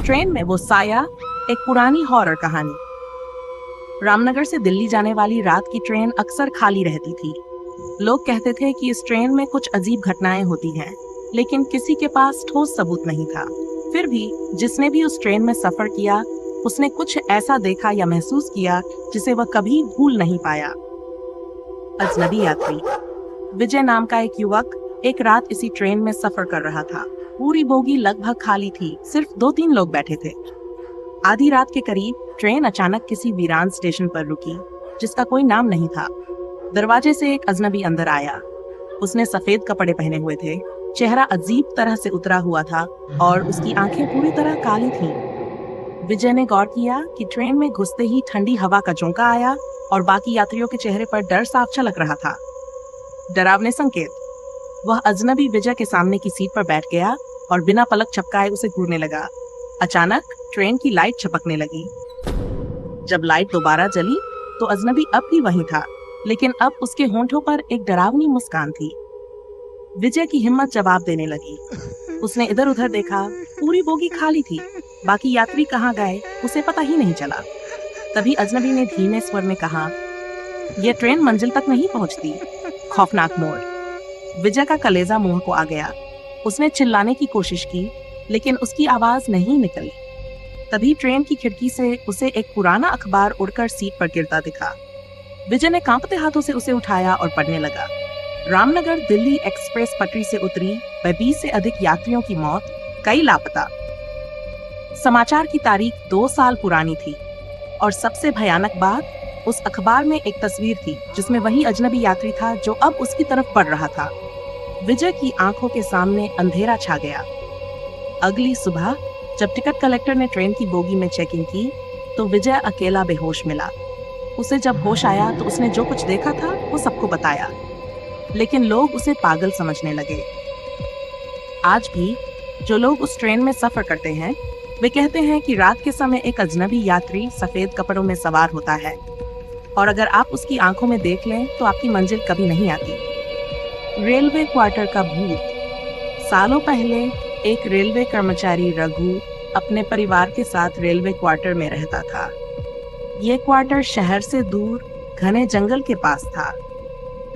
Train में वो साया, एक पुरानी हॉरर कहानी। रामनगर से दिल्ली जाने वाली रात की ट्रेन अक्सर खाली रहती थी। लोग कहते थे कि इस ट्रेन में कुछ अजीब घटनाएं होती हैं, लेकिन किसी के पास ठोस सबूत नहीं था। फिर भी जिसने भी उस ट्रेन में सफर किया, उसने कुछ ऐसा देखा या महसूस किया जिसे वह कभी भूल नहीं पाया। अजनबी यात्री। विजय नाम का एक युवक एक रात इसी ट्रेन में सफर कर रहा था। पूरी बोगी लगभग खाली थी, सिर्फ 2-3 लोग बैठे थे। आधी रात के करीब ट्रेन अचानक किसी वीरान स्टेशन पर रुकी, जिसका कोई नाम नहीं था। दरवाजे से एक अजनबी अंदर आया। उसने सफेद कपड़े पहने हुए थे, चेहरा अजीब तरह से उतरा हुआ था और उसकी आंखें पूरी तरह काली थीं। विजय ने गौर किया कि ट्रेन में घुसते ही ठंडी हवा का झोंका आया और बाकी यात्रियों के चेहरे पर डर साफ झलक रहा था। डरावने संकेत। वह अजनबी विजय के सामने की सीट पर बैठ गया और बिना पलक झपकाए उसे घूरने लगा। अचानक ट्रेन की लाइट झपकने लगी। जब लाइट दोबारा जली तो अजनबी अब भी वहीं था, लेकिन अब उसके होंठों पर एक डरावनी मुस्कान थी। विजय की हिम्मत जवाब देने लगी। उसने इधर उधर देखा, पूरी बोगी खाली थी। बाकी यात्री कहाँ गए उसे पता ही नहीं चला। तभी अजनबी ने धीमे स्वर में कहा, यह ट्रेन मंजिल तक नहीं पहुंचती। खौफनाक मोड़। विजय का कलेजा मुंह को आ गया। उसने चिल्लाने की कोशिश की, लेकिन उसकी आवाज नहीं निकली। तभी ट्रेन की खिड़की से उसे एक पुराना अखबार उड़कर सीट पर गिरता दिखा। विजय ने कांपते हाथों से उसे उठाया और पढ़ने लगा। रामनगर दिल्ली एक्सप्रेस पटरी से उतरी, 20 से अधिक यात्रियों की मौत, कई लापता। समाचार की तारीख 2 साल पुरानी थी और सबसे भयानक बात, उस अखबार में एक तस्वीर थी जिसमें वही अजनबी यात्री था जो अब उसकी तरफ बढ़ रहा था। विजय की आंखों के सामने अंधेरा छा गया। अगली सुबह जब टिकट कलेक्टर ने ट्रेन की बोगी में चेकिंग की तो विजय अकेला बेहोश मिला। उसे जब होश आया तो उसने जो कुछ देखा था वो सबको बताया, लेकिन लोग उसे पागल समझने लगे। आज भी जो लोग उस ट्रेन में सफर करते हैं, वे कहते हैं कि रात के समय एक अजनबी यात्री सफेद कपड़ों में सवार होता है और अगर आप उसकी आंखों में देख लें तो आपकी मंजिल कभी नहीं आती। रेलवे क्वार्टर का भूत। सालों पहले एक रेलवे कर्मचारी रघु अपने परिवार के साथ रेलवे क्वार्टर में रहता था। ये क्वार्टर शहर से दूर घने जंगल के पास था।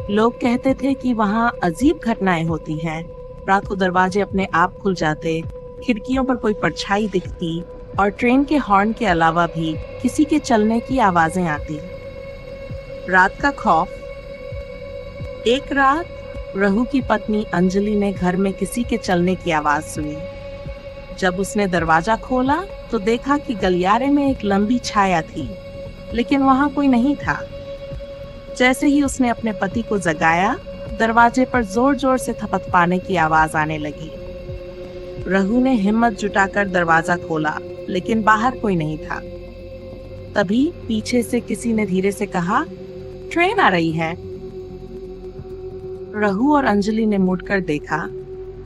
लोग कहते थे कि वहाँ अजीब घटनाएं होती हैं। रात को दरवाजे अपने आप खुल जाते, खिड़कियों पर कोई परछाई दिखती और ट्रेन के हॉर्न के अलावा भी किसी के चलने की आवाजें आती। रात का खौफ। एक रात रघु की पत्नी अंजलि ने घर में किसी के चलने की आवाज सुनी। जब उसने दरवाजा खोला तो देखा कि गलियारे में एक लंबी छाया थी, लेकिन वहां कोई नहीं था। जैसे ही उसने अपने पति को जगाया, दरवाजे पर जोर जोर से थपथपाने की आवाज आने लगी। रघु ने हिम्मत जुटाकर दरवाजा खोला, लेकिन बाहर कोई नहीं था। तभी पीछे से किसी ने धीरे से कहा, ट्रेन आ रही है। रघु और अंजलि ने मुड़कर देखा।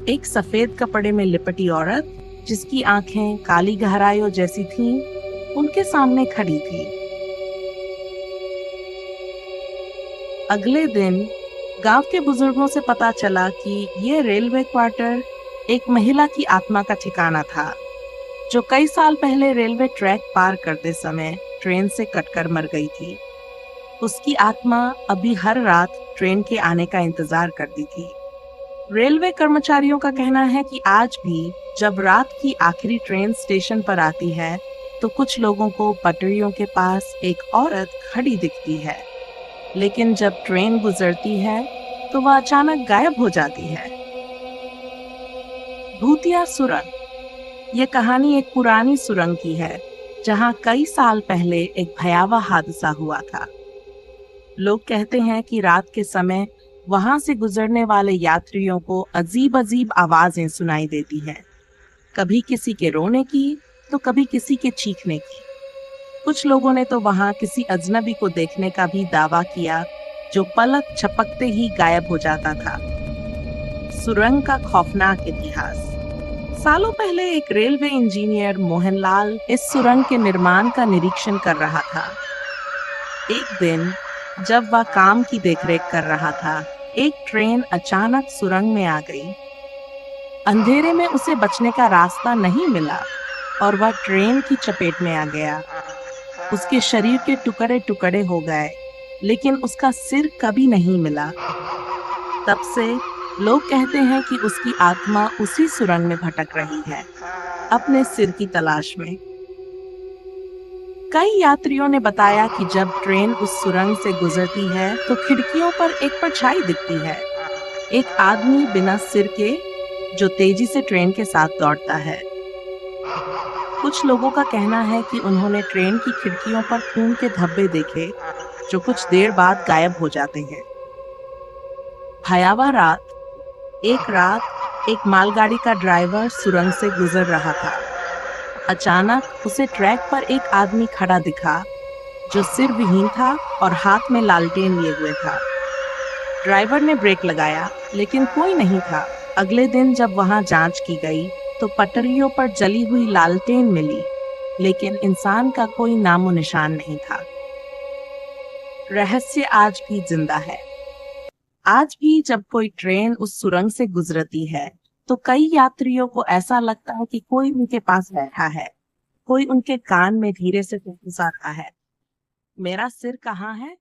एक सफेद कपड़े में लिपटी औरत, जिसकी आंखें काली गहराइयों जैसी थीं, उनके सामने खड़ी थी। अगले दिन गांव के बुजुर्गों से पता चला कि ये रेलवे क्वार्टर एक महिला की आत्मा का ठिकाना था, जो कई साल पहले रेलवे ट्रैक पार करते समय ट्रेन से कटकर मर गई थी। उसकी आत्मा अभी हर रात ट्रेन के आने का इंतजार करती थी। रेलवे कर्मचारियों का कहना है कि आज भी जब रात की आखिरी ट्रेन स्टेशन पर आती है तो कुछ लोगों को पटरियों के पास एक औरत खड़ी दिखती है, लेकिन जब ट्रेन गुजरती है तो वह अचानक गायब हो जाती है। भूतिया सुरंग। यह कहानी एक पुरानी सुरंग की है, जहां कई साल पहले एक भयावह हादसा हुआ था। लोग कहते हैं कि रात के समय वहां से गुजरने वाले यात्रियों को अजीब अजीब आवाजें सुनाई देती हैं, कभी किसी के रोने की तो कभी किसी के चीखने की। कुछ लोगों ने तो वहां किसी अजनबी को देखने का भी दावा किया, जो पलक झपकते ही गायब हो जाता था। सुरंग का खौफनाक इतिहास। सालों पहले एक रेलवे इंजीनियर मोहनलाल इस सुरंग के निर्माण का निरीक्षण कर रहा था। एक दिन जब वह काम की देखरेख कर रहा था, एक ट्रेन अचानक सुरंग में आ गई। अंधेरे में उसे बचने का रास्ता नहीं मिला। और वह ट्रेन की चपेट में आ गया। उसके शरीर के टुकड़े टुकड़े हो गए, लेकिन उसका सिर कभी नहीं मिला। तब से लोग कहते हैं कि उसकी आत्मा उसी सुरंग में भटक रही है, अपने सिर की तलाश में। कई यात्रियों ने बताया कि जब ट्रेन उस सुरंग से गुजरती है तो खिड़कियों पर एक परछाई दिखती है, एक आदमी बिना सिर के जो तेजी से ट्रेन के साथ दौड़ता है। कुछ लोगों का कहना है कि उन्होंने ट्रेन की खिड़कियों पर खून के धब्बे देखे, जो कुछ देर बाद गायब हो जाते हैं। भयावह रात। एक रात एक मालगाड़ी का ड्राइवर सुरंग से गुजर रहा था। अचानक उसे ट्रैक पर एक आदमी खड़ा दिखा, जो सिर विहीन था और हाथ में लालटेन लिए हुए था। ड्राइवर ने ब्रेक लगाया, लेकिन कोई नहीं था। अगले दिन जब वहां जांच की गई तो पटरियों पर जली हुई लालटेन मिली, लेकिन इंसान का कोई नामो निशान नहीं था। रहस्य आज भी जिंदा है। आज भी जब कोई ट्रेन उस सुरंग से गुजरती है तो कई यात्रियों को ऐसा लगता है कि कोई उनके पास बैठा है, कोई उनके कान में धीरे से फुसफुसा रहा है, मेरा सिर कहाँ है।